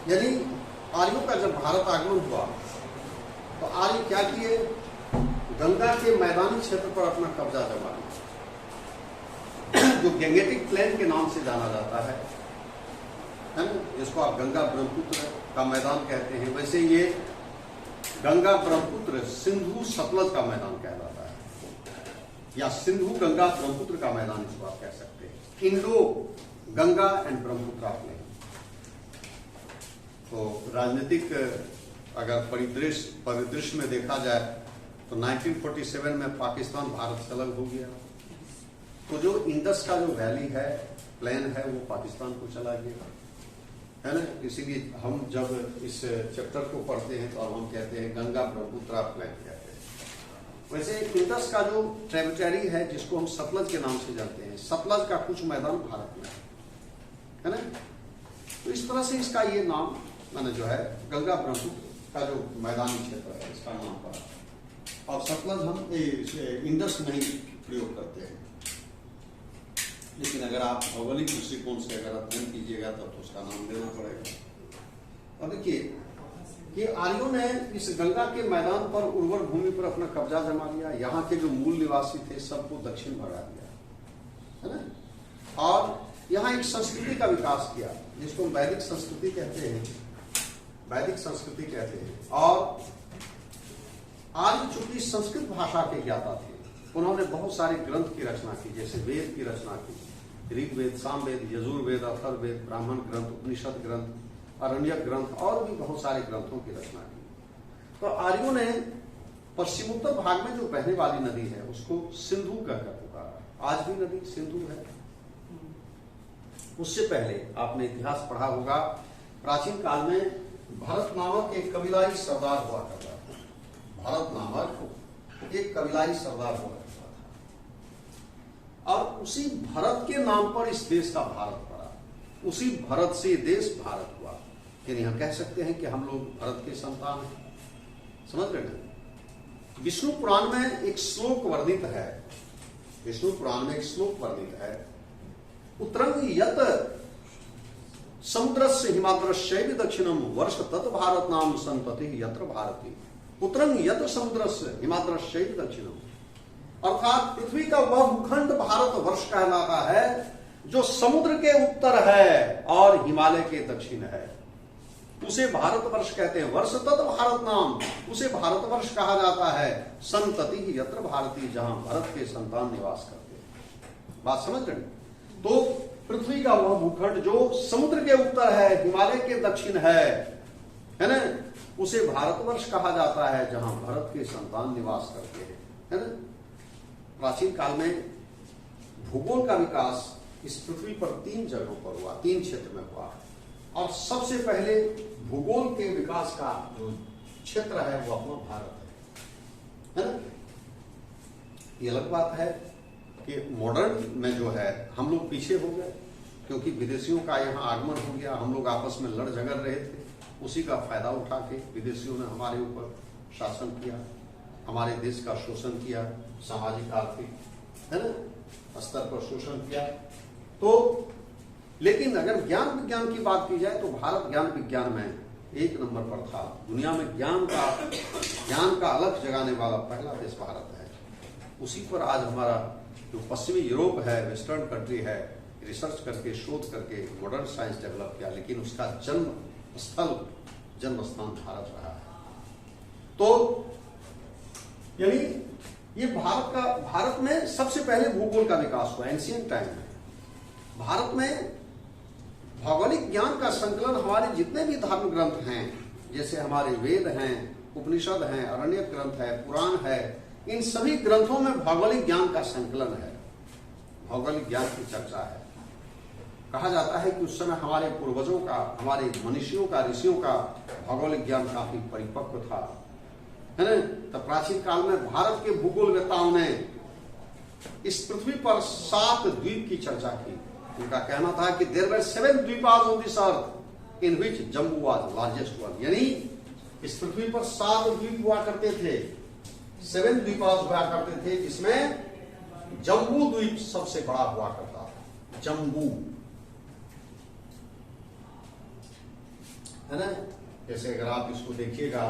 यानी आर्यों का जब भारत आगमन हुआ तो आर्य क्या किए, गंगा के मैदानी क्षेत्र पर अपना कब्जा जमा लिया, जो गैंगेटिक प्लेन के नाम से जाना जाता है ना, जिसको आप गंगा ब्रह्मपुत्र का मैदान कहते हैं। वैसे ये गंगा ब्रह्मपुत्र सिंधु सतलज का मैदान कहलाता है, या सिंधु गंगा ब्रह्मपुत्र का मैदान इसको आप कह सकते हैं। Indo Ganga and Brahmaputra plain. तो राजनीतिक अगर परिदृश्य में देखा जाए तो 1947 में पाकिस्तान भारत से अलग हो गया, तो जो इंडस का जो वैली है, प्लेन है, वो पाकिस्तान को चला गया, है ना। इसीलिए हम जब इस चैप्टर को पढ़ते हैं तो अब हम कहते हैं गंगा ब्रह्मपुत्र प्लेन कहते हैं। वैसे इंडस का जो ट्रिब्यूटरी है, जिसको हम सतलज के नाम से जानते हैं, सतलज का कुछ मैदान भारत में है ना। तो इस तरह से इसका ये नाम मैंने जो है गंगा ब्रह्मपुत्र का जो मैदानी क्षेत्र है इसका नाम पड़ा। और सतलज हम इंडस नहीं प्रयोग करते हैं, लेकिन अगर आप भौगोलिक दृष्टिकोण से अगर अध्ययन कीजिएगा तब तो उसका नाम देना पड़ेगा। अब देखिए, ये आर्यों ने इस गंगा के मैदान पर उर्वर भूमि पर अपना कब्जा जमा लिया। यहाँ के जो मूल निवासी थे सबको दक्षिण भगा दिया, है ना। और यहाँ एक संस्कृति का विकास किया जिसको वैदिक संस्कृति कहते हैं, वैदिक संस्कृति कहते हैं। और आर्य चूंकि संस्कृत भाषा के ज्ञाता थे, उन्होंने बहुत सारे ग्रंथ की रचना की, जैसे वेद की रचना की, ऋग्वेद, सामवेद, यजुर्वेद, अथर्ववेद, ब्राह्मण ग्रंथ, उपनिषद ग्रंथ, अरण्यक ग्रंथ और भी बहुत सारे ग्रंथों की रचना की। तो आर्यों ने पश्चिमोत्तर भाग में जो बहने वाली नदी है उसको सिंधु कहकर पुकारा। आज भी नदी सिंधु है। उससे पहले आपने इतिहास पढ़ा होगा, प्राचीन काल में भरत नामक एक कबीलाई सरदार हुआ करता था। भरत नामक एक कबीलाई सरदार हुआ करता था, और उसी भरत के नाम पर इस देश का भारत पड़ा। उसी भरत से देश भारत हुआ। यानी हम कह सकते हैं कि हम लोग भरत के संतान हैं। समझ रहे हैं। विष्णु पुराण में एक श्लोक वर्णित है, विष्णु पुराण में एक श्लोक वर्णित है, उत्तरंग यत समुद्रस्य हिमाद्रश्चैव दक्षिणम वर्ष तत् भारत नाम संतति यत्र भारती। उत्तरंग यत समुद्रस्य हिमाद्रश्चैव दक्षिणम, अर्थात पृथ्वी का वह भूखंड भारत वर्ष कहलाता है जो समुद्र के उत्तर है और हिमालय के दक्षिण है, उसे भारतवर्ष कहते हैं। वर्ष तत् भारत नाम, उसे भारतवर्ष कहा जाता है। संतति यत्र भारती, जहां भारत के संतान निवास करते हैं। बात समझ रहे हैं। तो पृथ्वी का वह भूखंड जो समुद्र के उत्तर है, हिमालय के दक्षिण है ना, उसे भारतवर्ष कहा जाता है, जहां भारत के संतान निवास करते हैं, है ना। प्राचीन काल में भूगोल का विकास इस पृथ्वी पर 3 जगहों पर हुआ, 3 क्षेत्र में हुआ। और सबसे पहले भूगोल के विकास का जो क्षेत्र है वो अपना भारत है ना। ये अलग बात है कि मॉडर्न में जो है हम लोग पीछे हो गए, क्योंकि विदेशियों का यहाँ आगमन हो गया। हम लोग आपस में लड़ झगड़ रहे थे, उसी का फायदा उठा के विदेशियों ने हमारे ऊपर शासन किया, हमारे देश का शोषण किया, सामाजिक आर्थिक है ना स्तर पर शोषण किया। तो लेकिन अगर ज्ञान विज्ञान की बात की जाए तो भारत ज्ञान विज्ञान में 1 नंबर पर था। दुनिया में ज्ञान का अलग जगाने वाला पहला देश भारत है। उसी पर आज हमारा जो पश्चिमी यूरोप है, वेस्टर्न कंट्री है, रिसर्च करके, शोध करके मॉडर्न साइंस डेवलप किया, लेकिन उसका जन्म स्थान भारत रहा है। तो यानी ये भारत में सबसे पहले भूगोल का विकास हुआ एंशिएंट टाइम में। भारत में भौगोलिक ज्ञान का संकलन हमारे जितने भी धर्म ग्रंथ हैं, जैसे हमारे वेद हैं, उपनिषद हैं, अरण्यक ग्रंथ है, पुराण है, इन सभी ग्रंथों में भौगोलिक ज्ञान का संकलन है, भौगोलिक ज्ञान की चर्चा है। कहा जाता है कि उस समय हमारे पूर्वजों का, हमारे मनुष्यों का, ऋषियों का भौगोलिक ज्ञान काफी परिपक्व था, है ना। तो प्राचीन काल में भारत के भूगोलवेत्ताओं ने इस पृथ्वी पर 7 द्वीप की चर्चा की। उनका कहना था कि देयर वर 7 द्वीपास on this earth in which Jambu was largest one. यानी इस पृथ्वी पर 7 द्वीप हुआ करते थे, 7 द्वीपास हुआ करते थे, जिसमें जम्बू द्वीप सबसे बड़ा हुआ करता था। जम्बू, है है ना। जैसे अगर आप इसको देखिएगा,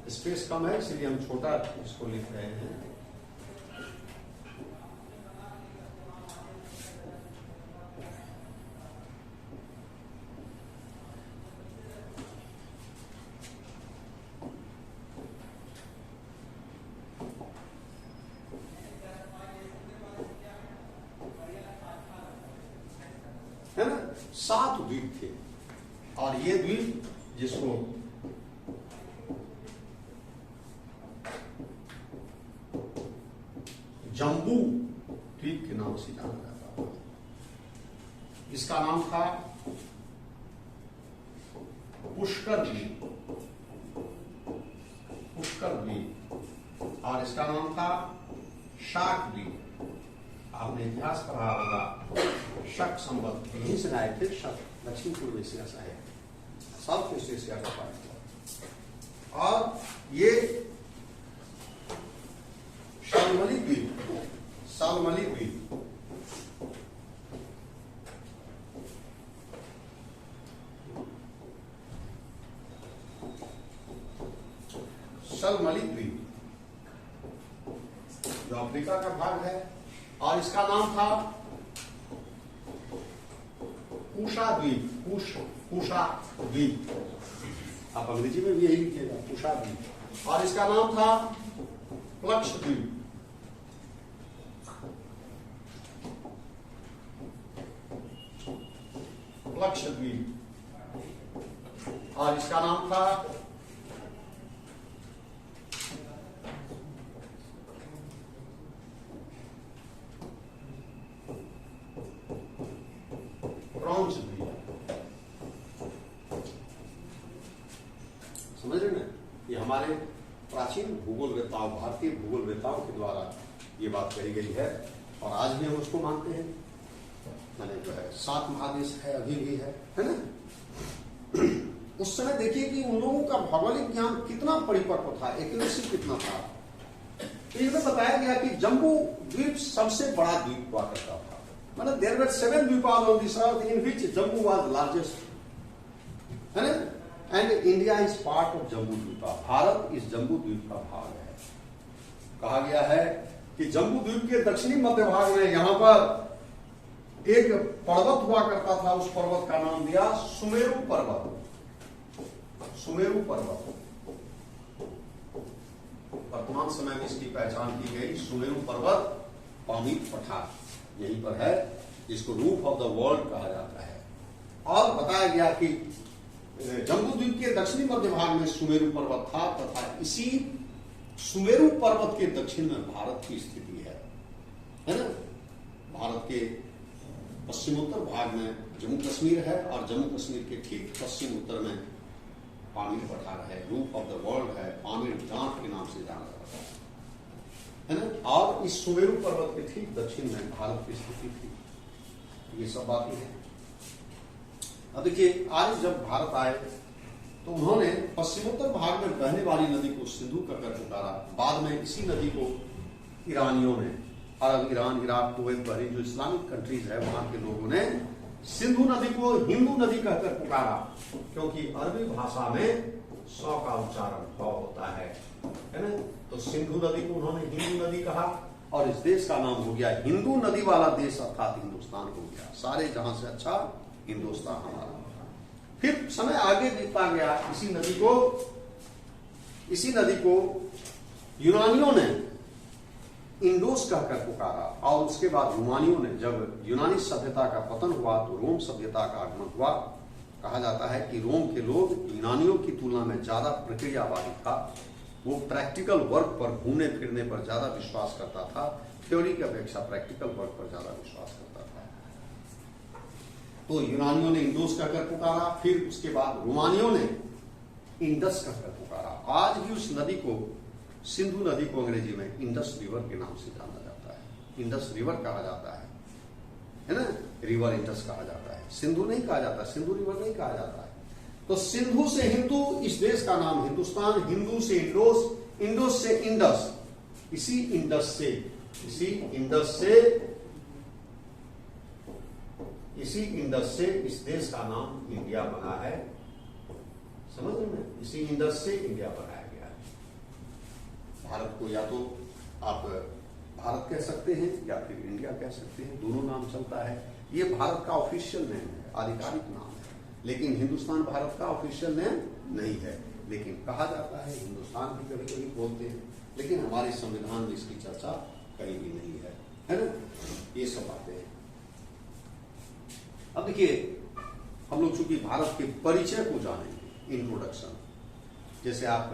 स्पेस कम है इसलिए हम छोटा इसको लिख रहे हैं। है ना, 7 द्वीप थे और ये द्वीप जिसको जम्बू द्वीप के नाम से जाना जाता था। इसका नाम था पुष्कर द्वीप, पुष्कर द्वीप, और इसका नाम था शाक द्वीप। आपने इतिहास पढ़ा होगा, शक संबंध यहीं से आए थे। शक दक्षिण पूर्व एशिया से आए, साउथ ईस्ट एशिया का पार्ट था। और ये शालमली द्वीप, शालमली द्वीप शालमली द्वीप जो अफ्रीका का भाग है, और इसका नाम था पूषा द्वीप, पूषा द्वीप। आप अंग्रेजी में भी यही लिखिएगा, पूषा द्वीप। और इसका नाम था लक्षद्वीप। लक्षद्वीप, और इसका नाम था ब्रॉन्ज द्वीप। समझ रहे ना, ये हमारे प्राचीन भूगोलवेताओं, भारतीय भूगोलवेताओं के द्वारा ये बात कही गई है, और आज भी हम उसको मानते हैं। मैंने जो है 7 महादेश है, अभी भी है ना। उस समय देखिए कि उन लोगों का भौगोलिक ज्ञान कितना परिपक्व था, एक्यूरेसी कितना था। तो इसमें बताया गया कि जम्बू द्वीप सबसे बड़ा द्वीप हुआ करता था। मतलब देयर वर 7 द्वीपास on this earth in which Jambu was largest, है ना। And India is part of Jambu Dvipa, Bharat इस जम्बू द्वीप का भाग है। कहा गया है कि जम्बू द्वीप के दक्षिणी मध्य भाग में यहां पर एक पर्वत हुआ करता था। उस पर्वत का नाम दिया सुमेरु पर्वत, सुमेरु पर्वत। वर्तमान समय में इसकी पहचान की गई सुमेरु पर्वत, पामीर पठार यहीं पर है, जिसको रूफ ऑफ द वर्ल्ड कहा जाता है। और बताया गया कि जम्बू द्वीप के दक्षिणी मध्य भाग में सुमेरु पर्वत था, तथा इसी सुमेरु पर्वत के दक्षिण में भारत की स्थिति है ना। भारत के पश्चिमोत्तर भाग में जम्मू कश्मीर है, और जम्मू कश्मीर के ठीक पश्चिम उत्तर में पामीर पठार है, रूफ ऑफ द वर्ल्ड है, पामीर जांट के नाम से जाना जाता है ना। और इस सुमेरु पर्वत के ठीक दक्षिण में भारत की स्थिति थी। ये सब बातें हैं। अब देखिए, आज जब भारत आए तो उन्होंने पश्चिमोत्तर भाग में बहने वाली नदी को सिंधु कहकर पुकारा। बाद में इसी नदी को ईरानियों ने, अरब, ईरान, इराक, कुवैत, बहरीन जो इस्लामिक कंट्रीज है, वहां के लोगों ने सिंधु नदी को हिंदू नदी कहकर पुकारा, क्योंकि अरबी भाषा में 100 का उच्चारण भ होता है ना। तो सिंधु नदी को उन्होंने हिंदू नदी कहा, और इस देश का नाम हो गया हिंदू नदी वाला देश, अर्थात हिंदुस्तान हो गया। सारे जहां से अच्छा हिंदुस्तान हमारा। फिर समय आगे बीतता गया, इसी नदी को यूनानियों ने इंडोस कहकर पुकारा, और उसके बाद रोमानियों ने, जब यूनानी सभ्यता का पतन हुआ तो रोम सभ्यता का आगमन हुआ। कहा जाता है कि रोम के लोग यूनानियों की तुलना में ज्यादा प्रक्रियावादी था। वो प्रैक्टिकल वर्क पर, घूमने फिरने पर ज्यादा विश्वास करता था, थ्योरी की अपेक्षा प्रैक्टिकल वर्क पर ज्यादा विश्वास करता था। तो यूनानियों ने इंडोस कहकर पुकारा, फिर उसके बाद रोमानियों ने इंडस कहकर पुकारा। आज भी उस नदी को, सिंधु नदी को अंग्रेजी में इंडस रिवर के नाम से जाना जाता है, इंडस रिवर कहा जाता है। है ना, रिवर इंडस कहा जाता है, सिंधु नहीं कहा जाता, सिंधु रिवर नहीं कहा जाता है। तो सिंधु से हिंदू, इस देश का नाम हिंदुस्तान, हिंदू से इंडोस, इंडोस से इंडस, इसी इंडस से इस देश का नाम इंडिया बना है। समझ रहे हैं, इसी इंडस से इंडिया बनाया गया है। भारत को या तो आप भारत कह सकते हैं या फिर इंडिया कह सकते हैं, दोनों नाम चलता है। ये भारत का ऑफिशियल नेम है, आधिकारिक नाम है, लेकिन हिंदुस्तान भारत का ऑफिशियल नेम नहीं है। लेकिन कहा जाता है, हिंदुस्तान भी कभी कभी बोलते हैं, लेकिन हमारे संविधान में इसकी चर्चा कहीं भी नहीं है ना। ये सब बातें हैं। अब देखिए, हम लोग चूंकि भारत के परिचय को जानेंगे, इंट्रोडक्शन, जैसे आप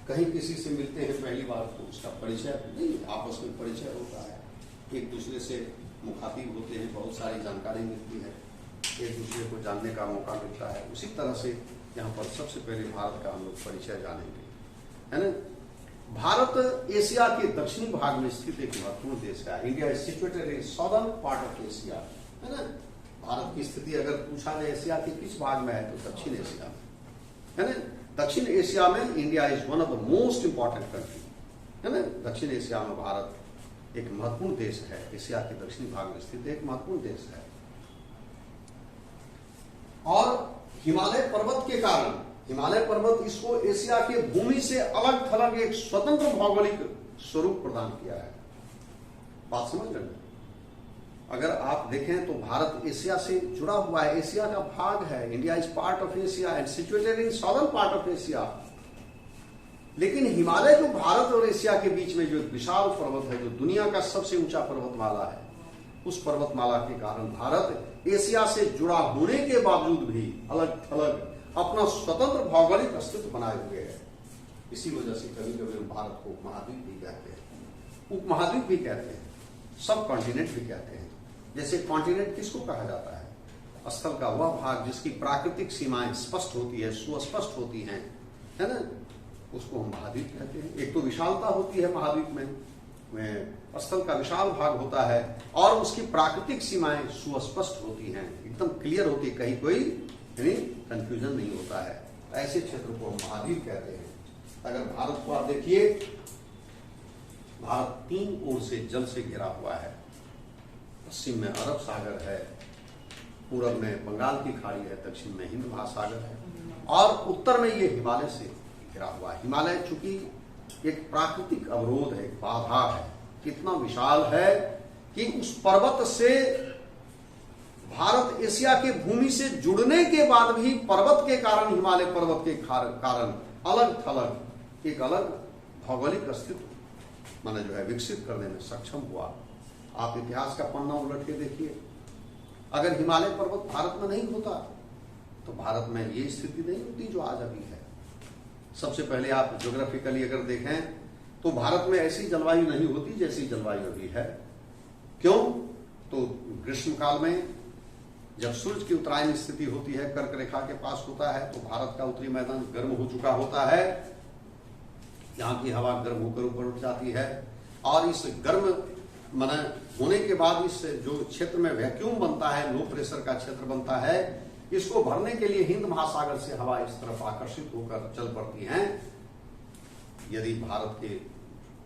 कहीं किसी से मिलते हैं पहली बार तो उसका परिचय नहीं, आपस में परिचय होता है, एक दूसरे से मुखातिब होते हैं, बहुत सारी जानकारी मिलती है, एक दूसरे को जानने का मौका मिलता है। उसी तरह से यहाँ पर सबसे पहले भारत का हम लोग परिचय जानेंगे, है ना। भारत एशिया के दक्षिणी भाग में स्थित एक महत्वपूर्ण देश है। India is situated in southern part of Asia, है ना। भारत की स्थिति अगर पूछा जाए एशिया के किस भाग में है तो दक्षिण एशिया में, है ना। दक्षिण एशिया में India is one of the most important country, है ना। दक्षिण एशिया में भारत एक महत्वपूर्ण देश है, एशिया के दक्षिणी भाग में स्थित एक महत्वपूर्ण देश है। और हिमालय पर्वत के कारण, हिमालय पर्वत इसको एशिया के भूमि से अलग थलग एक स्वतंत्र भौगोलिक स्वरूप प्रदान किया है। बात समझ रहे हैं। अगर आप देखें तो भारत एशिया से जुड़ा हुआ है, एशिया का भाग है। India is part of Asia and situated in southern part of Asia. लेकिन हिमालय जो भारत और एशिया के बीच में जो एक विशाल पर्वत है, जो दुनिया का सबसे ऊंचा पर्वतमाला है, उस पर्वतमाला के कारण भारत एशिया से जुड़ा होने के बावजूद भी अलग थलग अपना स्वतंत्र भौगोलिक अस्तित्व बनाए हुए है। इसी वजह से कभी कभी हम भारत को उपमहाद्वीप भी कहते हैं, उपमहाद्वीप भी कहते हैं, सब कॉन्टिनेंट भी कहते हैं। जैसे कॉन्टिनेंट किसको कहा जाता है? स्थल का वह भाग जिसकी प्राकृतिक सीमाएं स्पष्ट होती है, सुस्पष्ट होती हैं, है ना, उसको हम महाद्वीप कहते हैं। एक तो विशालता होती है महाद्वीप में स्थल का विशाल भाग होता है और उसकी प्राकृतिक सीमाएं सुस्पष्ट होती हैं, एकदम क्लियर होती है, कहीं कोई कंफ्यूजन नहीं होता है। ऐसे क्षेत्र को हम महाद्वीप कहते हैं। अगर भारत को आप देखिए, भारत 3 ओर से जल से घिरा हुआ है। पश्चिम में अरब सागर है, पूर्व में बंगाल की खाड़ी है, दक्षिण में हिंद महासागर है और उत्तर में ये हिमालय से घिरा हुआ है। हिमालय चूंकि एक प्राकृतिक अवरोध है, बाधा है, कितना विशाल है कि उस पर्वत से भारत एशिया के भूमि से जुड़ने के बाद भी पर्वत के कारण, हिमालय पर्वत के कारण अलग थलग एक अलग भौगोलिक अस्तित्व माने जो है विकसित करने में सक्षम हुआ। आप इतिहास का पन्ना उलट के देखिए, अगर हिमालय पर्वत भारत में नहीं होता तो भारत में ये स्थिति नहीं होती जो आज अभी है। सबसे पहले आप ज्योग्राफिकली अगर देखें तो भारत में ऐसी जलवायु नहीं होती जैसी जलवायु अभी है। क्यों? तो ग्रीष्म काल में जब सूर्य की उत्तरायण स्थिति होती है, कर्क रेखा के पास होता है, तो भारत का उत्तरी मैदान गर्म हो चुका होता है, यहाँ की हवा गर्म होकर ऊपर उठ जाती है और इस गर्म माने होने के बाद इस जो क्षेत्र में वैक्यूम बनता है, लो प्रेशर का क्षेत्र बनता है, इसको भरने के लिए हिंद महासागर से हवा इस तरफ आकर्षित होकर चल पड़ती हैं। यदि भारत के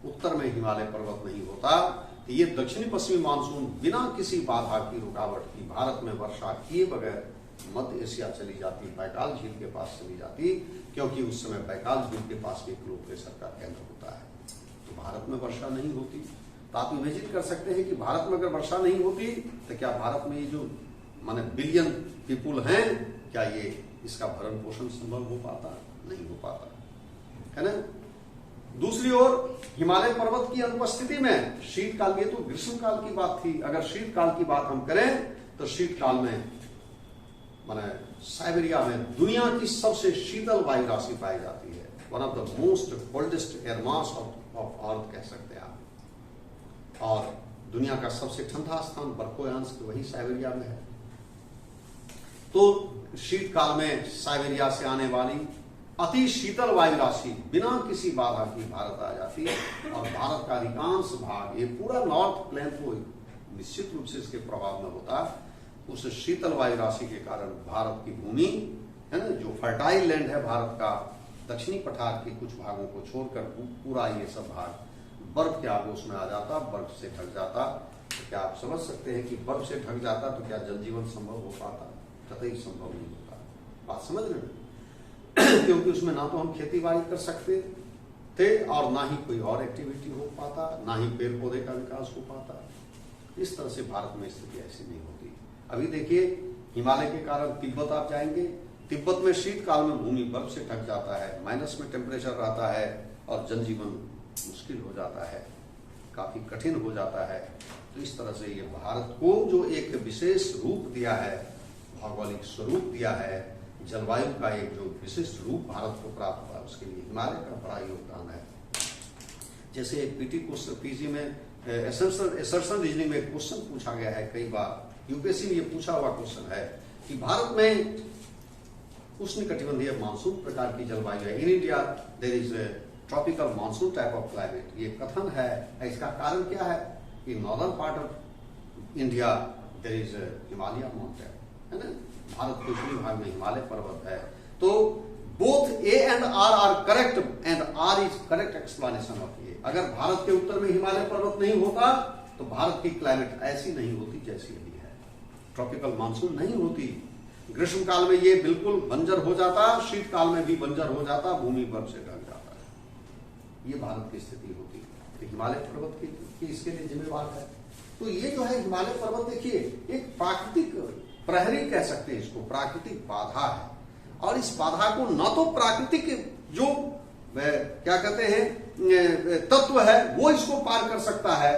उत्तर में हिमालय पर्वत नहीं होता तो ये दक्षिणी पश्चिमी मानसून बिना किसी बाधा की, रुकावट की, भारत में वर्षा किए बगैर मध्य एशिया चली जाती, बैकाल झील के पास चली जाती, क्योंकि उस समय बैकाल झील के पास एक लो प्रेशर का केंद्र होता है। तो भारत में वर्षा नहीं होती। तो आप इमेजिन कर सकते हैं कि भारत में अगर वर्षा नहीं होती तो क्या भारत में ये जो माने बिलियन पीपुल हैं, क्या ये इसका भरण पोषण संभव हो पाता? नहीं हो पाता, है ना। दूसरी ओर हिमालय पर्वत की अनुपस्थिति में शीतकाल, ये तो ग्रीष्मकाल की बात थी, अगर शीतकाल की बात हम करें तो शीतकाल में माने साइबेरिया में दुनिया की सबसे शीतल वायु राशि पाई जाती है। One of the most coldest air mass of earth कह सकते हैं आप। और दुनिया का सबसे ठंडा स्थान बर्फोयांश वही साइबेरिया में है। तो शीतकाल में साइबेरिया से आने वाली अति शीतल वायु राशि बिना किसी बाधा की भारत आ जाती है और भारत का अधिकांश भाग, ये पूरा नॉर्थ प्लेन को निश्चित रूप से इसके प्रभाव में होता। उस शीतल वायु राशि के कारण भारत की भूमि है ना, जो फर्टाइल लैंड है भारत का, दक्षिणी पठार के कुछ भागों को छोड़कर पूरा ये सब भाग बर्फ के आगोश में आ जाता, बर्फ से ढक जाता। तो क्या आप समझ सकते हैं कि बर्फ से ढक जाता तो क्या जनजीवन संभव हो पाता? कतई संभव नहीं होता। बात समझ रहे हैं? क्योंकि उसमें ना तो हम खेती बाड़ी कर सकते थे और ना ही कोई और एक्टिविटी हो पाता, ना ही पेड़ पौधे का विकास हो पाता। इस तरह से भारत में स्थिति ऐसी नहीं होती। अभी देखिए, हिमालय के कारण तिब्बत आप जाएंगे, तिब्बत में शीतकाल में भूमि बर्फ से ढक जाता है, माइनस में टेम्परेचर रहता है और जनजीवन मुश्किल हो जाता है, काफी कठिन हो जाता है। तो इस तरह से ये भारत को जो एक विशेष रूप दिया है, भौगोलिक स्वरूप दिया है, जलवायु का एक जो विशिष्ट रूप भारत को प्राप्त हुआ, उसके लिए हिमालय का बड़ा योगदान है। जैसे पीजी में एसर्शन रीजनिंग में क्वेश्चन पूछा गया है कई बार, यूपीएससी में ये पूछा हुआ क्वेश्चन है कि भारत में उष्णकटिबंधीय मानसून प्रकार की जलवायु है। In India there is tropical monsoon type of climate, ये कथन है। इसका कारण क्या है कि northern part of India there is Himalaya mountain, है ना, भारत के उत्तरी भाग में हिमालय पर्वत है। तो both A and R are correct and R is correct explanation of A. अगर भारत के उत्तर में हिमालय पर्वत नहीं होता तो भारत की क्लाइमेट ऐसी नहीं होती जैसी अभी है, ट्रॉपिकल मानसून नहीं होती। ग्रीष्म काल में ये बिल्कुल बंजर हो जाता, शीतकाल में भी बंजर हो जाता, भूमि बर्फ से ढक जाता है। ये भारत की स्थिति होती है। तो हिमालय पर्वत की इसके लिए जिम्मेवार है। तो ये जो है हिमालय पर्वत, देखिए एक प्राकृतिक प्रहरी कह सकते हैं इसको, प्राकृतिक बाधा है। और इस बाधा को न तो प्राकृतिक जो क्या कहते हैं तत्व है वो इसको पार कर सकता है,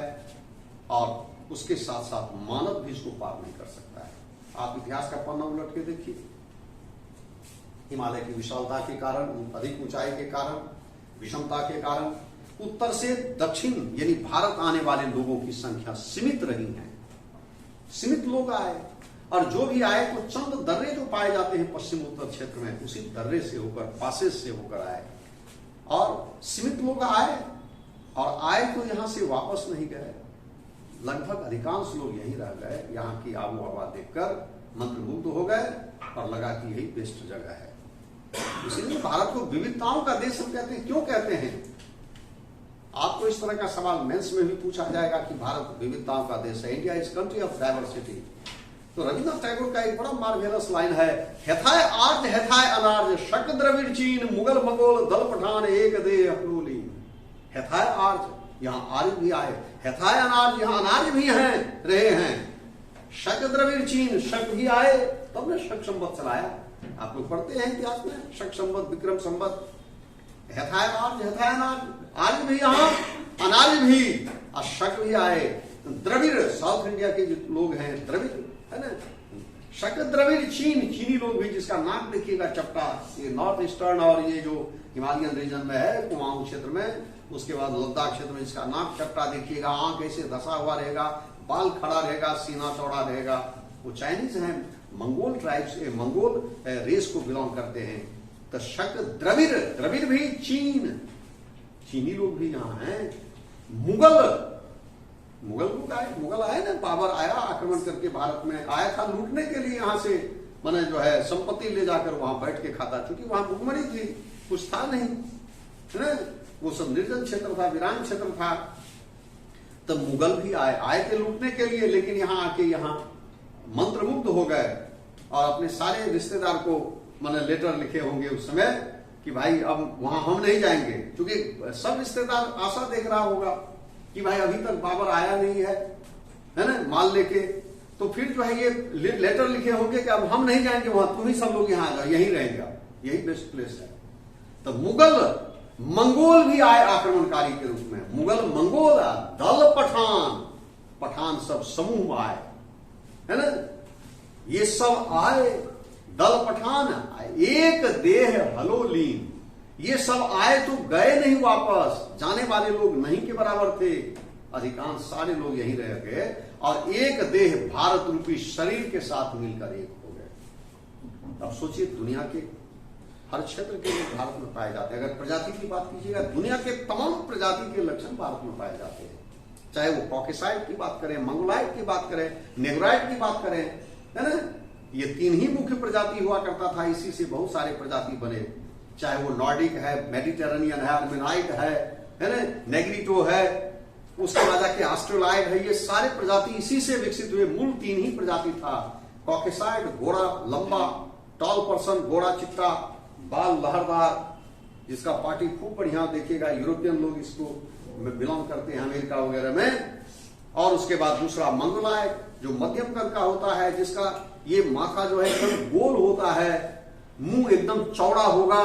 और उसके साथ साथ मानव भी इसको पार नहीं कर सकता है। आप इतिहास का पन्ना उलट के देखिए, हिमालय की विशालता के कारण, अधिक ऊंचाई के कारण, विषमता के कारण उत्तर से दक्षिण यानी भारत आने वाले लोगों की संख्या सीमित रही है। सीमित लोग आए, और जो भी आए तो चंद दर्रे जो पाए जाते हैं पश्चिम उत्तर क्षेत्र में, उसी दर्रे से होकर, पासेज से होकर आए। और सीमित लोग आए, और आए तो यहां से वापस नहीं गए। लगभग अधिकांश लोग यहीं रह गए, यहाँ की आबो हवा देखकर मंत्रमुग्ध हो गए और लगा कि यही बेस्ट जगह है। इसलिए भारत को विविधताओं का देश हम कहते हैं। क्यों कहते हैं? आपको इस तरह का सवाल मेंस में भी पूछा जाएगा कि भारत विविधताओं का देश है, India is country of diversity. तो रविन्द्रनाथ टैगोर का एक बड़ा मार्वेलस लाइन है, हेथाय आर्ज हेथाय अनार्ज, शक द्रविड़ चीन, मुगल मंगोल दल पठान एक देह अपलोलीन। हेथाय आर्ज, यहाँ आर्य भी आए, हेथाय अनार्ज, यहाँ अनार्य भी हैं, रहे हैं। शक द्रविड़ चीन, शक भी आए, तब ने शक संवत चलाया। आप लोग पढ़ते हैं इतिहास में, शक संवत, विक्रम संवत। हेथाय आर्ज हेथाय अनार्ज, आर्य भी यहाँ, अनार्य भी, और शक भी आए। द्रविड़, साउथ इंडिया के जो लोग हैं द्रविड़, है ना, शक द्रविड़ चीन, चीनी लोग भी, जिसका नाक देखिएगा चपटा, ये नॉर्थ ईस्टर्न और ये जो हिमालयन रीजन में है, कुमाऊं क्षेत्र में, उसके बाद लद्दाख क्षेत्र में जिसका नाक चपटा देखिएगा, आंख ऐसे धसा हुआ रहेगा, बाल खड़ा रहेगा, सीना चौड़ा रहेगा, वो चाइनीज हैं, मंगोल ट्राइब्स, मंगोल रेस को बिलोंग करते हैं। तो शक द्रविड़, द्रविड़ भी चीन, चीनी लोग भी यहाँ हैं। मुगल लोग आए, मुगल आए ना, बाबर आया आक्रमण करके भारत में, आया था लूटने के लिए, यहाँ से मैंने जो है संपत्ति ले जाकर वहां बैठ के खाता, क्योंकि वहां भुखमरी थी, कुछ था नहीं, है ना, वो सब निर्जन क्षेत्र था, वीरान क्षेत्र था। तो मुगल भी आए थे लूटने के लिए, लेकिन यहाँ आके यहाँ मंत्रमुग्ध हो गए और अपने सारे रिश्तेदार को मैंने लेटर लिखे होंगे उस समय कि भाई अब वहां हम नहीं जाएंगे, क्योंकि सब रिश्तेदार आशा देख रहा होगा कि भाई अभी तक बाबर आया नहीं है ना, माल लेके। तो फिर जो है ये लेटर लिखे होंगे कि अब हम नहीं जाएंगे वहां, तुम ही सब लोग यहाँ आ जाओ, यही रहेगा, यही बेस्ट प्लेस है। तो मुगल मंगोल भी आए आक्रमणकारी के रूप में, मुगल मंगोल, दल पठान, पठान सब समूह आए, है ना, ये सब आए, दल पठान, एक देह हलोलीन, ये सब आए तो गए नहीं वापस, जाने वाले लोग नहीं के बराबर थे, अधिकांश सारे लोग यहीं रह गए और एक देह भारत रूपी शरीर के साथ मिलकर एक हो गए। अब सोचिए, दुनिया के हर क्षेत्र के लोग भारत में पाए जाते हैं। अगर प्रजाति की बात कीजिएगा, दुनिया के तमाम प्रजाति के लक्षण भारत में पाए जाते हैं। चाहे वो कॉकेसाइट की बात करें, मंगोलाइट की बात करें, नेग्राइट की बात करें, है ना। ये 3 ही मुख्य प्रजाति हुआ करता था, इसी से बहुत सारे प्रजाति बने, चाहे वो नॉर्डिक है, मेडिटेरेनियन है, आर्मेनाइट है ना, नेग्रिटो है, उसके बाद आके ऑस्ट्रेलाइड है। ये सारे प्रजाति इसी से विकसित हुए। मूल 3 ही प्रजाति था, कॉकेसाइड गोरा लंबा टॉल पर्सन, गोरा चिट्टा, बाल लहरदार, जिसका पार्टी खूब बढ़िया देखिएगा, यूरोपियन लोग इसको बिलोंग करते हैं अमेरिका वगैरह में। और उसके बाद दूसरा मंगोलाइड, जो मध्यम कद का होता है, जिसका ये माथा जो है एकदम गोल होता है, मुंह एकदम चौड़ा होगा,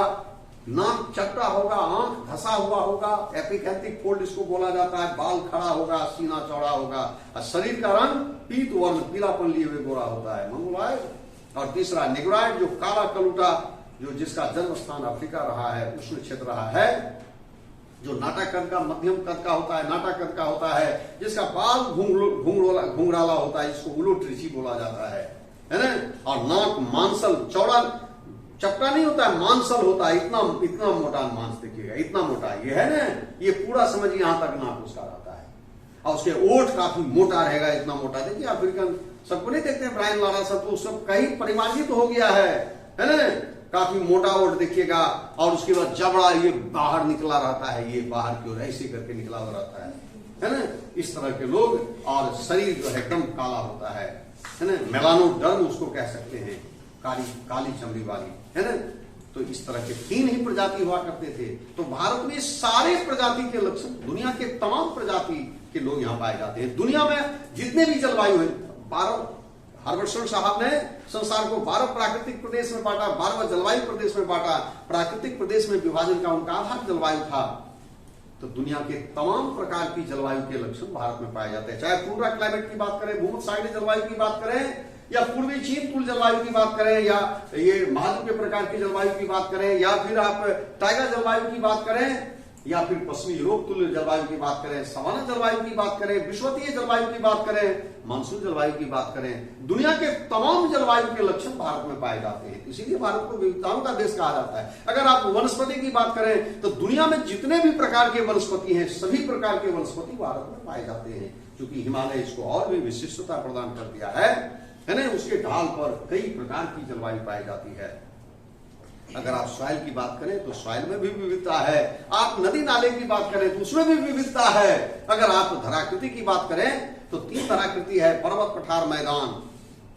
नाक चपटा होगा, आंख धसा हुआ होगा, एपिकैंथिक फोल्ड इसको बोला जाता है, बाल खड़ा होगा, सीना चौड़ा होगा, और शरीर का रंग पीत वर्ण पीलापन लिए हुए गोरा होता है, मंगोलाइड। और तीसरा नेग्राइड, जो काला कलूटा, जो जिसका जन्म स्थान अफ्रीका रहा है, उष्ण क्षेत्र रहा है, जो नाटा कद का मध्यम कद का होता है, नाटा कद का होता है, जिसका बाल घुंघराला होता है, जिसको उलोट्रिची बोला जाता है ना। और नाक मांसल चौड़ा चपटा नहीं होता है, मांसल होता है, इतना इतना मोटा मांस देखिएगा, इतना मोटा ये है ना, ये पूरा समझिए यहां तक नाक उसका रहता है। और उसके ओठ काफी मोटा रहेगा, इतना मोटा। देखिए अफ्रीकन सबको नहीं देखते हैं, ब्रायन लारा सब, तो सब कहीं परिमार्जित हो गया है ना, काफी मोटा ओठ देखिएगा। और उसके बाद जबड़ा ये बाहर निकला रहता है, ये बाहर की ओर ऐसे करके निकला हुआ रहता है ना, इस तरह के लोग। और शरीर जो है एकदम काला होता है ना, मेलानोडर्म उसको कह सकते हैं, काली चमड़ी वाली, है ना। तो इस तरह के 3 ही प्रजाति हुआ करते थे। तो भारत में सारे प्रजाति के लक्षण, दुनिया के तमाम प्रजाति के लोग यहाँ पाए जाते हैं। दुनिया में जितने भी जलवायु है, 12 हर्बर्टसन साहब ने संसार को 12 प्राकृतिक प्रदेश में बांटा, 12 जलवायु प्रदेश में बांटा। प्राकृतिक प्रदेश में विभाजन का उनका आधार जलवायु था। तो दुनिया के तमाम प्रकार की जलवायु के लक्षण भारत में पाए जाते हैं, चाहे टूंड्रा क्लाइमेट की बात करें, भूमध्य जलवायु की बात करें, या पूर्वी चीन तुल जलवायु की बात करें, या ये महाद्वीपीय प्रकार की जलवायु की बात करें, या फिर आप टाइगर जलवायु की बात करें, या फिर पश्चिमी यूरोप तुल्य जलवायु की बात करें, सवाना जलवायु की बात करें, विषुवतीय जलवायु की बात करें, मानसून जलवायु की बात करें, दुनिया के तमाम जलवायु के लक्षण भारत में पाए जाते हैं। इसीलिए भारत को विविधताओं का देश कहा जाता है। अगर आप वनस्पति की बात करें तो दुनिया में जितने भी प्रकार के वनस्पति हैं, सभी प्रकार के वनस्पति भारत में पाए जाते हैं, क्योंकि हिमालय इसको और भी विशिष्टता प्रदान कर दिया है ना। उसके ढाल पर कई प्रकार की जलवायु पाई जाती है। अगर आप सॉइल की बात करें तो सॉइल में भी विविधता है, आप नदी नाले की बात करें तो उसमें भी विविधता है। अगर आप धराकृति की बात करें तो 3 धराकृति है, पर्वत पठार मैदान,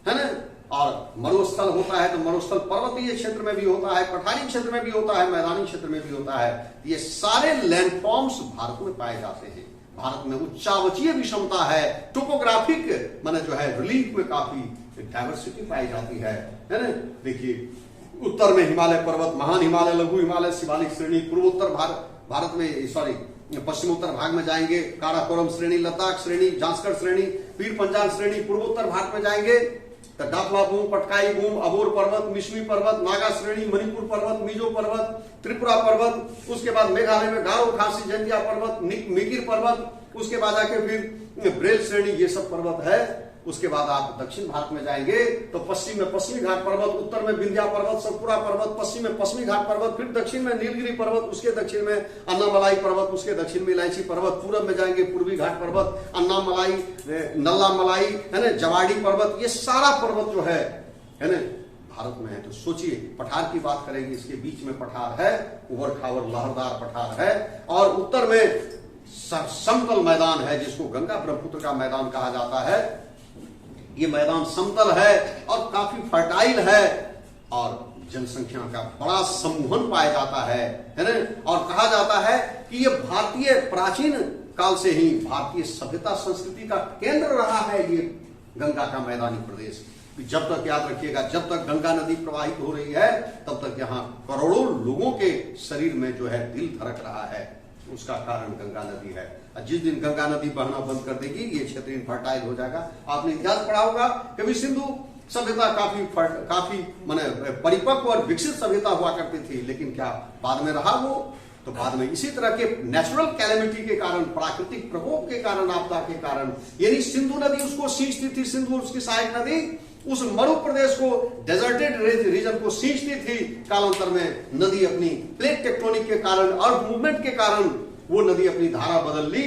है ना। और मरुस्थल होता है तो मरुस्थल पर्वतीय क्षेत्र में भी होता है, पठारी क्षेत्र में भी होता है, मैदानी क्षेत्र में भी होता है। ये सारे लैंडफॉर्म्स भारत में पाए जाते हैं। भारत में उच्चावचीय विषमता है, टोपोग्राफिक माने जो है रिलीफ में काफी डाइवर्सिटी पाई जाती है ना। देखिए उत्तर में हिमालय पर्वत, महान हिमालय, लघु हिमालय, शिवालिक श्रेणी, पूर्वोत्तर भारत में पश्चिमोत्तर भाग में जाएंगे काराकोरम श्रेणी, लद्दाख श्रेणी, जांस्कर श्रेणी, पीर पंजाल श्रेणी। पूर्वोत्तर भारत में जाएंगे तो डाफला भूम, पटकाई भूम, अबोर पर्वत, मिश्मी पर्वत, नागा श्रेणी, मणिपुर पर्वत, मिजो पर्वत, त्रिपुरा पर्वत। उसके बाद मेघालय में गारो, खासी, जंजिया पर्वत, मिकिर पर्वत। उसके बाद आके फिर ब्रेल श्रेणी, ये सब पर्वत है। उसके बाद आप दक्षिण भारत में जाएंगे तो पश्चिम में पश्चिमी घाट पर्वत, उत्तर में विंध्या पर्वत, सतपुरा पर्वत, पश्चिम में पश्चिमी घाट पर्वत, फिर दक्षिण में नीलगिरी पर्वत, उसके दक्षिण में अन्नामलाई पर्वत, उसके दक्षिण में इलायची पर्वत। पूरब में जाएंगे पूर्वी घाट पर्वत, अन्नामलाई, नल्ला मलाई, है ना, जवाड़ी पर्वत। ये सारा पर्वत जो है ना भारत में है। तो सोचिए, पठार की बात करेंगे, इसके बीच में पठार है, उबड़ खाबड़ लहरदार पठार है। और उत्तर में समतल मैदान है, जिसको गंगा ब्रह्मपुत्र का मैदान कहा जाता है। ये मैदान समतल है और काफी फर्टाइल है, और जनसंख्या का बड़ा समूहन पाया जाता है ना। और कहा जाता है कि ये भारतीय प्राचीन काल से ही भारतीय सभ्यता संस्कृति का केंद्र रहा है, ये गंगा का मैदानी प्रदेश। जब तक याद रखिएगा, जब तक गंगा नदी प्रवाहित हो रही है तब तक यहाँ करोड़ों लोगों के शरीर में जो है दिल धड़क रहा है। उसका कारण गंगा नदी है। जिस दिन गंगा नदी बहना बंद कर देगी, ये क्षेत्र इनफर्टाइल हो जाएगा। आपने इतिहास पढ़ा होगा, कभी सिंधु सभ्यता काफी माने परिपक्व और विकसित सभ्यता हुआ करती थी, लेकिन क्या बाद में रहा वो? तो बाद में इसी तरह के नेचुरल कैलेमिटी के कारण, प्राकृतिक प्रकोप के कारण, आपदा के कारण, यानी सिंधु नदी उसको सींचती थी, सिंधु उसकी सहायक नदी उस मरु प्रदेश को, डेजर्टेड रीजन को सींचती थी। कालांतर में नदी अपनी प्लेट टेक्टोनिक के कारण, अर्थ मूवमेंट के कारण वो नदी अपनी धारा बदल ली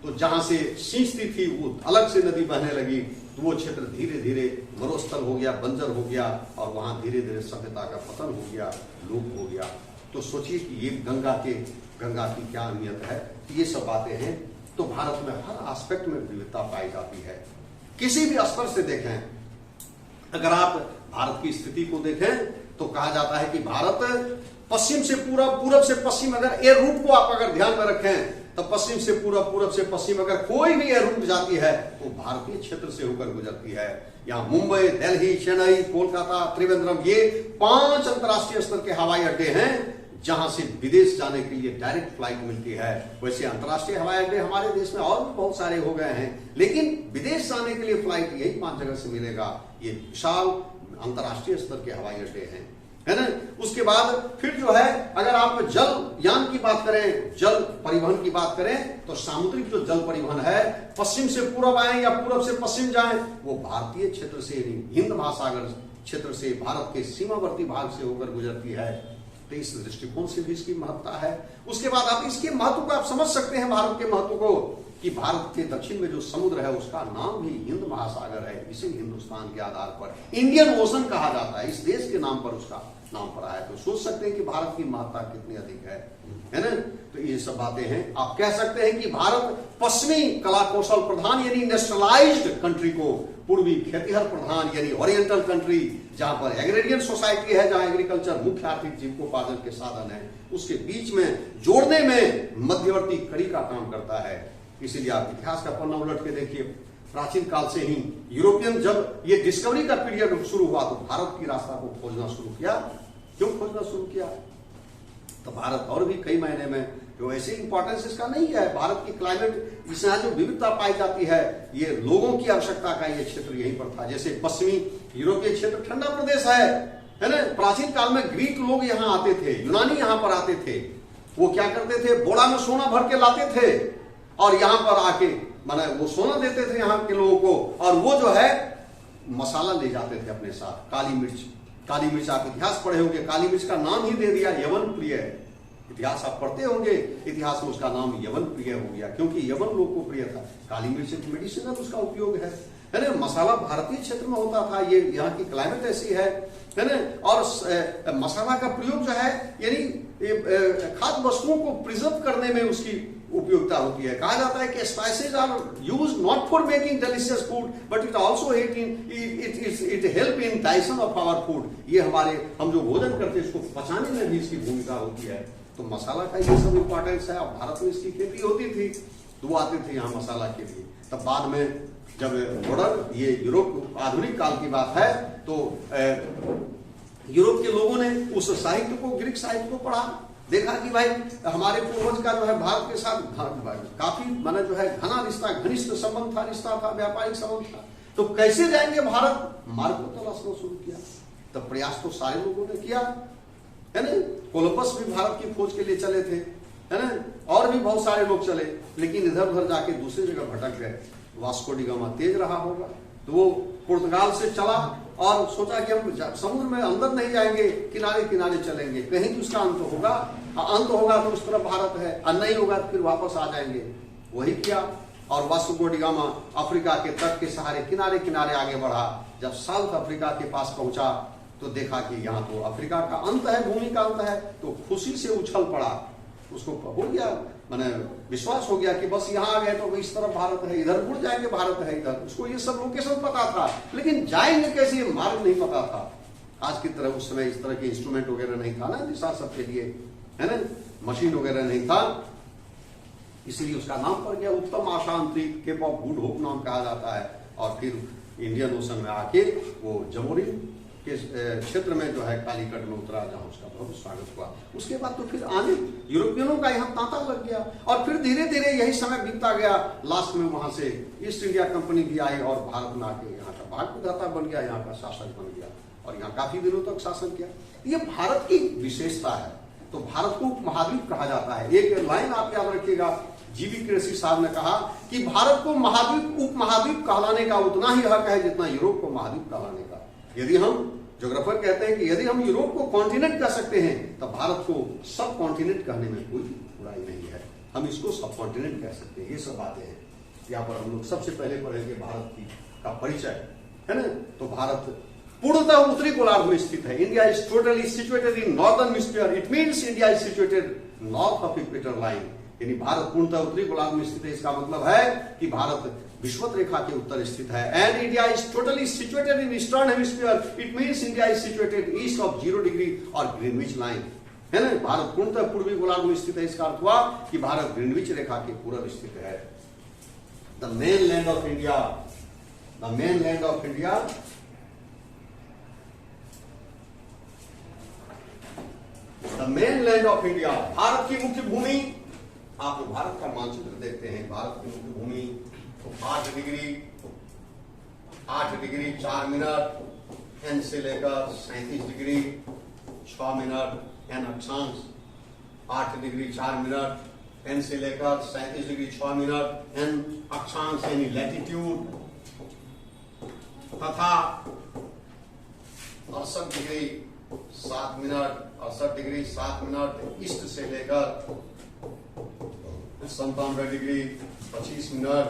तो जहां से सींचती थी वो अलग से नदी बहने लगी, तो वो क्षेत्र धीरे धीरे मरुस्थल हो गया, बंजर हो गया, और वहां धीरे धीरे सभ्यता का पतन हो गया, लुप्त हो गया। तो सोचिए कि ये गंगा की क्या अहमियत है। ये सब बातें हैं। तो भारत में हर एस्पेक्ट में विविधता पाई जाती है। किसी भी स्तर से देखें, अगर आप भारत की स्थिति को देखें तो कहा जाता है कि भारत पश्चिम से पूरब, पूरब से पश्चिम, अगर एयर रूट को आप अगर ध्यान में रखें तो पश्चिम से पूरब, पूरब से पश्चिम अगर कोई भी एयर रूट जाती है तो भारतीय क्षेत्र से होकर गुजरती है। यहाँ मुंबई, दिल्ली, चेन्नई, कोलकाता, त्रिवेंद्रम, ये 5 अंतर्राष्ट्रीय स्तर के हवाई अड्डे हैं जहां से विदेश जाने के लिए डायरेक्ट फ्लाइट मिलती है। वैसे अंतर्राष्ट्रीय हवाई अड्डे हमारे देश में और भी बहुत सारे हो गए हैं, लेकिन विदेश जाने के लिए फ्लाइट यही 5 जगह से मिलेगा। ये विशाल अंतर्राष्ट्रीय स्तर के हवाई अड्डे हैं, है ना। उसके बाद फिर जो है, अगर आप जल यान की बात करें, जल परिवहन की बात करें, तो सामुद्रिक जो जल परिवहन है, पश्चिम से पूरब आए या पूरब से पश्चिम जाए, वो भारतीय क्षेत्र से, हिंद महासागर क्षेत्र से, भारत के सीमावर्ती भाग से होकर गुजरती है। तो इस दृष्टिकोण से भी इसकी महत्ता है। उसके बाद आप इसके महत्व को आप समझ सकते हैं, भारत के महत्व को, कि भारत के दक्षिण में जो समुद्र है उसका नाम भी हिंद महासागर है। इसी हिंदुस्तान के आधार पर इंडियन ओशन कहा जाता है, इस देश के नाम पर उसका नाम पड़ा है। तो सोच सकते हैं कि भारत की महत्ता कितनी अधिक है ना। तो ये सब बातें हैं। आप कह सकते हैं कि भारत पश्चिमी कला कौशल प्रधान यानी इंडस्ट्रियलाइज्ड कंट्री को पूर्वी खेतिहर प्रधान यानी ओरिएंटल कंट्री, जहां पर एग्रेरियन सोसाइटी है, जहां एग्रीकल्चर मुख्य आर्थिक जीविकोपार्जन के साधन है, उसके बीच में जोड़ने में मध्यवर्ती कड़ी का काम करता है। इसीलिए आप इतिहास का पन्ना उलट के देखिए, प्राचीन काल से ही यूरोपियन जब ये डिस्कवरी का पीरियड शुरू हुआ तो भारत की रास्ता को खोजना शुरू किया। क्यों खोजना शुरू किया? तो भारत और भी कई महीने में जो ऐसे इंपॉर्टेंस इसका नहीं है। भारत की क्लाइमेट, इसमें जो विविधता पाई जाती है, ये लोगों की आवश्यकता का ये क्षेत्र यहीं पर था। जैसे पश्चिमी यूरोपीय क्षेत्र ठंडा प्रदेश है ना। प्राचीन काल में ग्रीक लोग यहाँ आते थे, यूनानी यहाँ पर आते थे। वो क्या करते थे, बोड़ा में सोना भर के लाते थे और यहाँ पर आके माने वो सोना देते थे यहाँ के लोगों को, और वो जो है मसाला ले जाते थे अपने साथ। काली मिर्च, काली मिर्च आप इतिहास पढ़े होंगे, काली मिर्च का नाम ही दे दिया यवन प्रिय। इतिहास आप पढ़ते होंगे, इतिहास में उसका नाम यवन प्रिय हो गया क्योंकि यवन लोग को प्रिय था। काली मिर्च एक मेडिसिनल उसका उपयोग है ना। मसाला भारतीय क्षेत्र में होता था, ये यहाँ की क्लाइमेट ऐसी है ना। और मसाला का प्रयोग जो है यानी खाद्य वस्तुओं को प्रिजर्व करने में उसकी उपयोगिता होती है। कहा जाता है कि spices are use not for making delicious food but it also it help in digestion of our food. ये हम जो भोजन करते हैं इसको पचाने में भी इसकी भूमिका होती है। तो मसाला का ये सब इंपॉर्टेंस है। अब भारत में इसकी खेती होती थी तो वो आते थे यहाँ मसाला के लिए। तब बाद में जब मॉडर्न ये यूरोप आधुनिक काल की बात है तो यूरोप के लोगों ने उस साहित्य को, ग्रीक साहित्य को पढ़ा, देखा कि भाई हमारे पूर्वज का जो है भारत के साथ काफी माने जो है घना रिश्ता, घनिष्ठ संबंध था, रिश्ता था, व्यापारिक संबंध था। तो कैसे जाएंगे भारत, मार्ग को तलाशना शुरू किया। तब प्रयास तो सारे लोगों ने किया है ना। कोलंबस भी भारत की खोज के लिए चले थे, है ना। और भी बहुत सारे लोग चले, लेकिन इधर उधर जाके दूसरी जगह भटक गए। वास्को डी गामा तेज रहा होगा तो वो पुर्तगाल से चला और सोचा कि हम समुद्र में अंदर नहीं जाएंगे, किनारे किनारे चलेंगे, कहीं तो उसका अंत होगा। अंत होगा तो उस तरफ भारत है, और नहीं होगा तो फिर वापस आ जाएंगे। वही किया और वास्को डी गामा अफ्रीका के तट के सहारे किनारे किनारे आगे बढ़ा। जब साउथ अफ्रीका के पास पहुंचा तो देखा कि यहाँ तो अफ्रीका का अंत है, भूमि का अंत है। तो खुशी से उछल पड़ा, उसको हो गया मैंने विश्वास हो गया कि बस यहाँ आ गए तो इस तरफ भारत है, इधर मुड़ जाएंगे भारत है इधर। उसको ये सब लोकेशन पता था, लेकिन जाएंगे कैसे ये मार्ग नहीं पता था। आज की तरह उस समय इस तरह के इंस्ट्रूमेंट वगैरह नहीं था ना दिशा सबके लिए, है ना, मशीन वगैरह नहीं था। इसलिए उसका नाम पड़ गया उत्तम आशांतरिक, केप ऑफ गुड होप नाम कहा जाता है। और फिर इंडियन ओशन में आके वो जमोरी के क्षेत्र में जो है कालीकट में उतरा, जहां उसका बहुत स्वागत हुआ। उसके बाद तो फिर आने यूरोपियनों का यहाँ तांता लग गया और फिर धीरे धीरे यही समय बीतता गया। लास्ट में वहां से ईस्ट इंडिया कंपनी भी आई और भारत में आके यहाँ का भाग विधाता बन गया, यहाँ का शासक बन गया और यहाँ काफी दिनों तक शासन किया। ये भारत की विशेषता है। तो भारत को उपमहाद्वीप कहा जाता है। एक लाइन आप याद रखिएगा, जीवी कृषि साहब ने कहा कि भारत को महाद्वीप उपमहाद्वीप कहलाने का उतना ही हक है जितना यूरोप को महाद्वीप कहलाने का। यदि हम ज्योग्राफर कहते हैं कि यदि हम यूरोप को कॉन्टिनेंट कह सकते हैं तो भारत को सब कॉन्टिनेंट कहने में कोई बुराई नहीं है। हम इसको सब कॉन्टिनेंट कह सकते हैं। ये सब बातें हैं। यहाँ पर हम लोग सबसे पहले पढ़ेंगे भारत की का परिचय, है ना। तो भारत पूर्णतः उत्तरी गोलार्ध में स्थित है। India is totally situated in northern hemisphere. It means India is situated north of equator line. यानी भारत पूर्णतः उत्तरी गोलार्ध में स्थित है। इसका मतलब है कि भारत विषुवत रेखा के उत्तर स्थित है। And India is totally situated in eastern hemisphere. It means India is situated east of 0 degree और ग्रीनविच लाइन, है ना। भारत पूर्णतः पूर्वी गोलार्ध में स्थित है। इसका अर्थ हुआ कि भारत ग्रीनविच रेखा के पूर्व स्थित है। The main land of India, the main land of India, the main land of India, Bharat की मुख्य भूमि। आप लोग भारत का मानचित्र देखते हैं। भारत की मुख्य भूमि 8 डिग्री 4 मिनट एन से लेकर 37 डिग्री 6 मिनट एन अक्षांश। 8 डिग्री 4 मिनट एन से लेकर 37 डिग्री 6 मिनट एन अक्षांश यानी लैटिट्यूड, तथा 68 degree 7 minute 68 degree 7 minute east से लेकर 97 डिग्री 25 मिनट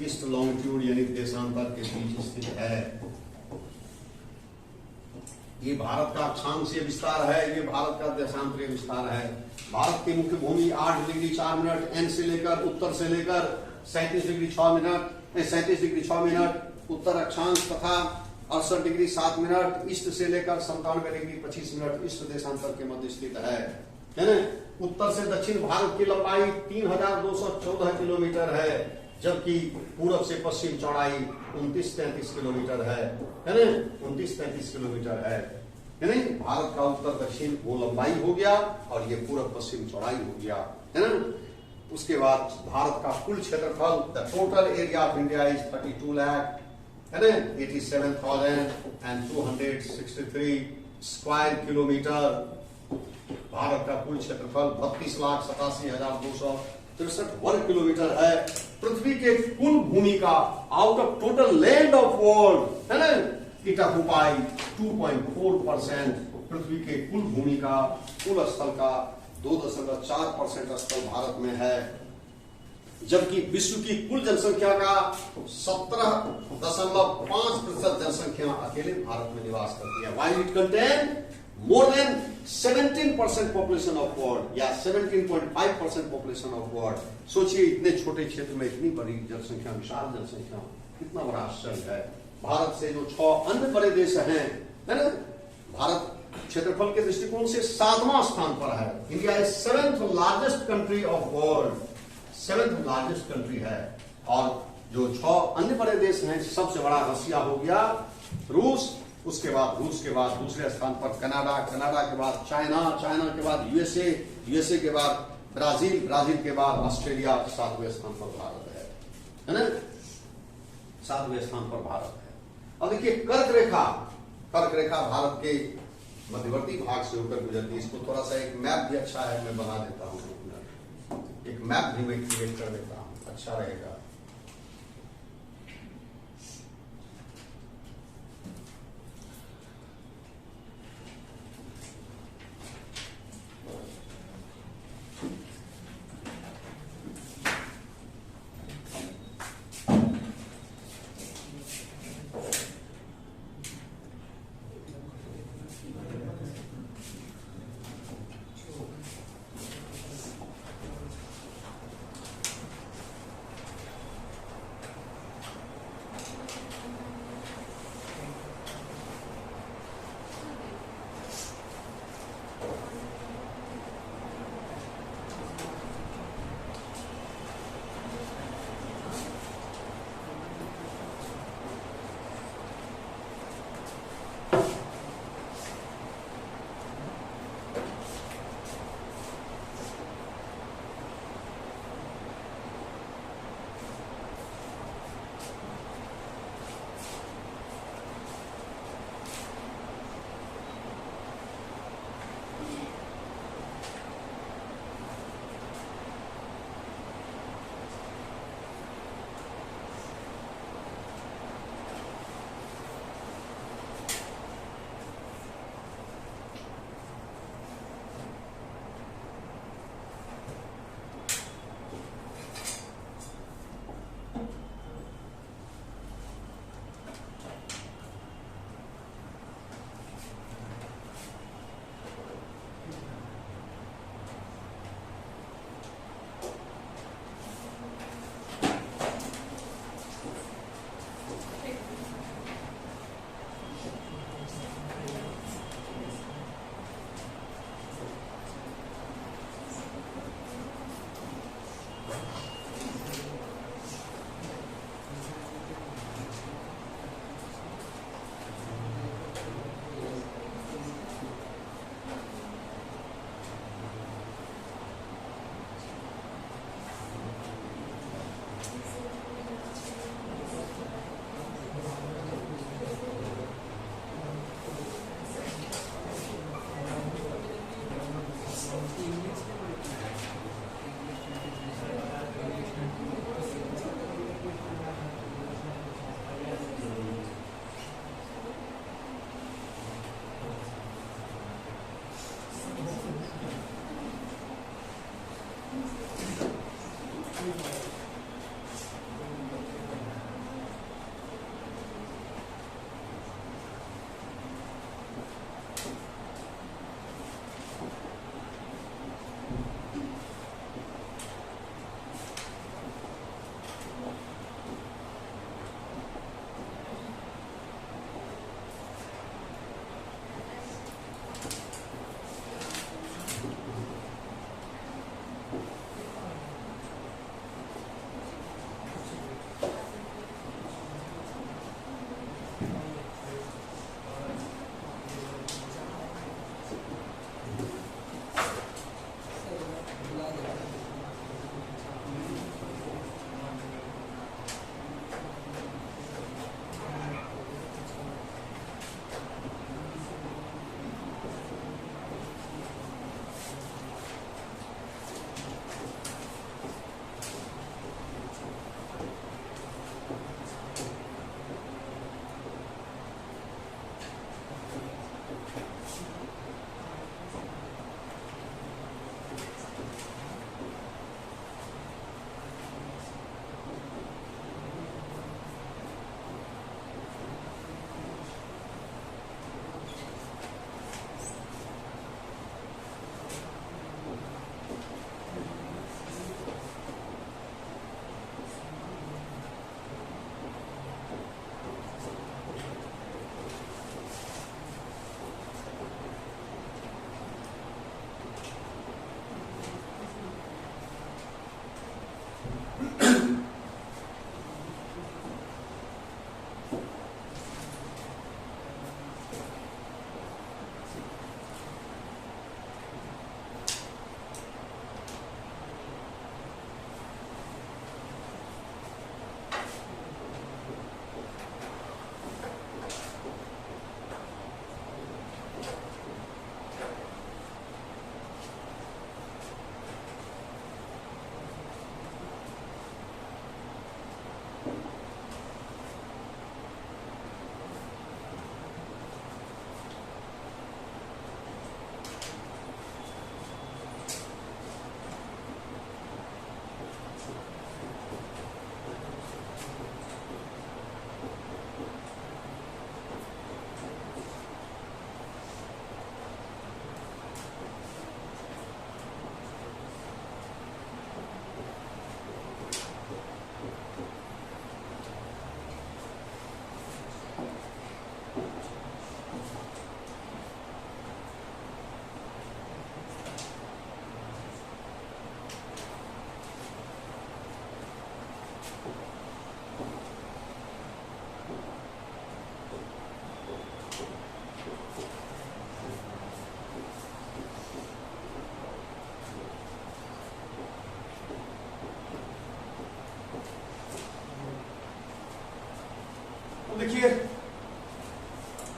ईस्ट लॉन्गिट्यूड यानी देशांतर के बीच स्थित है। ये भारत का अक्षांशीय विस्तार है। ये भारत का देशांतरीय विस्तार है। भारत की मुख्य भूमि 8 डिग्री 4 मिनट एन से लेकर उत्तर से लेकर 37 डिग्री 6 मिनट 37 डिग्री 6 मिनट उत्तर अक्षांश तथा 68 डिग्री 7 मिनट ईस्ट से लेकर 97 डिग्री 25 मिनट ईस्ट देशांतर के मध्य स्थित है ना। उत्तर से दक्षिण भारत की लंबाई 3214 किलोमीटर है, जबकि पूर्व से पश्चिम चौड़ाई 29-33 किलोमीटर है ना। 29-33 किलोमीटर है यानी भारत का उत्तर दक्षिण वो लंबाई हो गया और ये पूर्व पश्चिम चौड़ाई हो गया, है ना। उसके बाद भारत का कुल क्षेत्रफल, the total area of India is 32 lakh, है ना, 87,263 स्क्वायर किलोमीटर। भारत का कुल क्षेत्रफल 32,87,263 वर्ग किलोमीटर है। पृथ्वी के कुल भूमि का out of total land of world, है ना, इट ऑक्युपाई 2.4%। पृथ्वी के कुल भूमि का कुल स्थल का 2.4% स्थल भारत में है, जबकि विश्व की कुल जनसंख्या का 17.5% जनसंख्या अकेले भारत में निवास करती है। While it contain more than 17% population of world या 17.5% पॉपुलेशन ऑफ वर्ल्ड। सोचिए इतने छोटे क्षेत्र में इतनी बड़ी जनसंख्या, विशाल जनसंख्या, कितना बड़ा आश्चर्य है। भारत से जो 6 अन्य बड़े देश हैं, है ना, भारत क्षेत्रफल के दृष्टिकोण से 7वां स्थान पर है। India is 7th largest country of world, 7th largest country है। और जो 6 अन्य बड़े देश हैं, सबसे बड़ा रसिया हो गया, रूस, उसके बाद रूस के बाद दूसरे स्थान पर कनाडा, कनाडा के बाद चाइना, चाइना के बाद यूएसए, यूएसए के बाद ब्राजील, ब्राजील के बाद ऑस्ट्रेलिया, 7वें स्थान पर भारत है ना, 7वें स्थान पर भारत है। अब देखिए कर्क रेखा, कर्क रेखा भारत के मध्यवर्ती भाग से होकर गुजरती है। इसको थोड़ा सा एक मैप भी अच्छा है, मैं बना देता हूँ, एक मैप भी मैं क्रिएट कर देता हूँ, अच्छा रहेगा।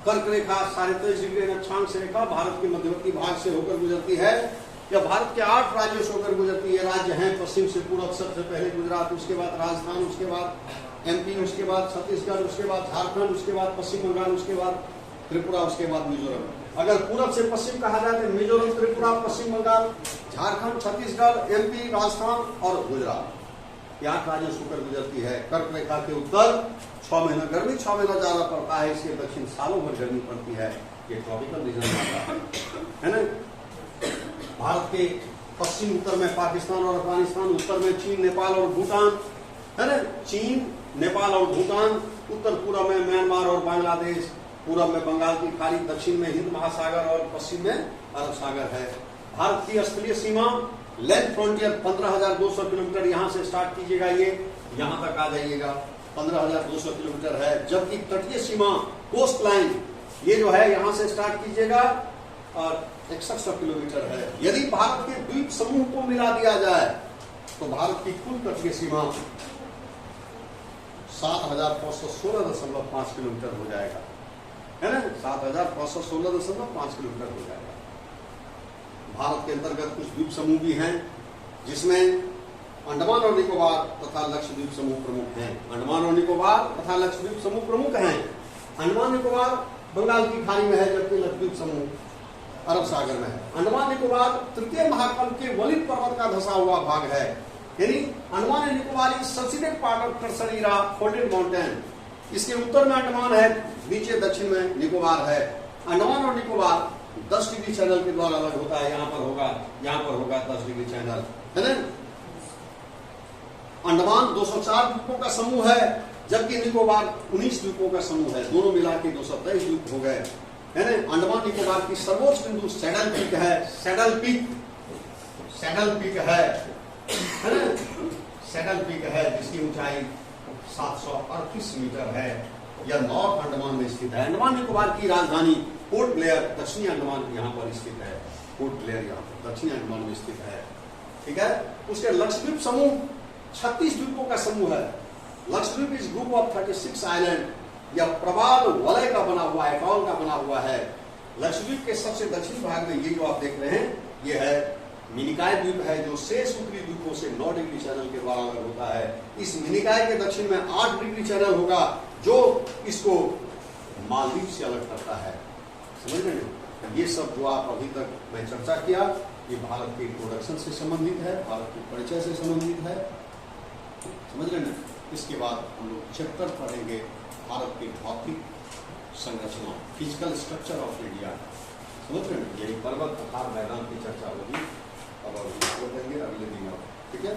कर्क रेखा 23.5 डिग्री अक्षांश रेखा भारत के मध्यवर्ती भाग से होकर गुजरती है। यह भारत के 8 राज्यों से होकर गुजरती है। राज्य हैं पश्चिम से पूर्व, सबसे पहले गुजरात, उसके बाद राजस्थान, उसके बाद एमपी, उसके बाद छत्तीसगढ़, उसके बाद झारखंड, उसके बाद पश्चिम बंगाल, उसके बाद त्रिपुरा, उसके बाद मिजोरम। अगर पूरब से पश्चिम कहा जाए तो मिजोरम, त्रिपुरा, पश्चिम बंगाल, झारखंड, छत्तीसगढ़, एमपी, राजस्थान और गुजरात, ये 8 राज्यों से होकर गुजरती है। कर्क रेखा के उत्तर 6 महीना गर्मी, 6 महीना ज्यादा पड़ता है। इसके दक्षिण सालों भर गर्मी पड़ती है। ये ट्रॉपिकल रीजन है ना। भारत के पश्चिम उत्तर में पाकिस्तान और अफगानिस्तान, उत्तर में चीन, नेपाल और भूटान, है ना। चीन, नेपाल और भूटान, उत्तर पूर्व में म्यांमार और बांग्लादेश, पूर्व में बंगाल की खाड़ी, दक्षिण में हिंद महासागर और पश्चिम में अरब सागर है। भारत की स्थलीय सीमा लेंथ फ्रंटियर 15,200 किलोमीटर, यहाँ से स्टार्ट कीजिएगा, ये यहाँ तक आ जाइएगा, 15,200 किलोमीटर है। जबकि तटीय सीमा कोस्ट लाइन ये जो है यहाँ से स्टार्ट कीजिएगा और 6100 किलोमीटर है। यदि भारत के द्वीप समूह को मिला दिया जाए तो भारत की कुल तटीय सीमा 7,516.5 किलोमीटर हो जाएगा, है ना। 7,516.5 किलोमीटर हो जाएगा। भारत के अंतर्गत कुछ द्वीप समूह भी हैं, जिसमें अंडमान और निकोबार तथा लक्षद्वीप समूह प्रमुख हैं। अंडमान और निकोबार तथा लक्षद्वीप समूह प्रमुख हैं। अंडमान निकोबार बंगाल की खाड़ी में है, जबकि लक्षद्वीप समूह अरब सागर में है। अंडमान निकोबार तृतीय महाद्वीप के वलित पर्वत का धंसा हुआ भाग है, यानी Andaman Nicobar is subsided part of tertiary folded mountain. इसके उत्तर में अंडमान है, नीचे दक्षिण में निकोबार है। अंडमान और निकोबार 10 डिग्री चैनल के द्वारा अलग होता है। यहाँ पर होगा 10 डिग्री चैनल, है ना। अंडमान 204 द्वीपों का समूह है, जबकि निकोबार 19 द्वीपों का समूह है। दोनों मिला के 223 द्वीप हो गए, है ना। अंडमान निकोबार की सर्वोच्च बिंदु सैडल पीक है। सैडल पीक है ना। सैडल पीक है, जिसकी ऊंचाई 738 मीटर है। यह नॉर्थ अंडमान में स्थित है। अंडमान निकोबार की राजधानी पोर्ट ब्लेयर दक्षिणी अंडमान यहाँ पर स्थित है। पोर्ट ब्लेयर यहाँ पर दक्षिणी अंडमान में स्थित है, ठीक है। उसके लक्षद्वीप समूह 36 द्वीपों का समूह है। Lakshadweep is group of 36 island. यह प्रवाल वलय का बना हुआ है, एटॉल का बना हुआ है। लक्षद्वीप के सबसे दक्षिणी भाग में ये जो आप देख रहे हैं, ये है मिनिकाय द्वीप है, जो शेष उत्तरी द्वीपों से 9 डिग्री चैनल के द्वारा अलग होता है। इस मिनिकाय के दक्षिण में 8 डिग्री चैनल होगा, जो इसको मालदीव से अलग करता है। समझ रहे हैं। ये सब जो आप अभी तक मैं चर्चा किया, ये भारत के प्रोडक्शन से संबंधित है, भारत के परिचय से संबंधित है। समझ रहे हैं। इसके बाद हम लोग चैप्टर पढ़ेंगे भारत के भौतिक संरचना, फिजिकल स्ट्रक्चर ऑफ इंडिया। समझ रहे हैं। यही पर्वत, पठार, मैदान की चर्चा होगी। अब अगले दिन, ठीक है।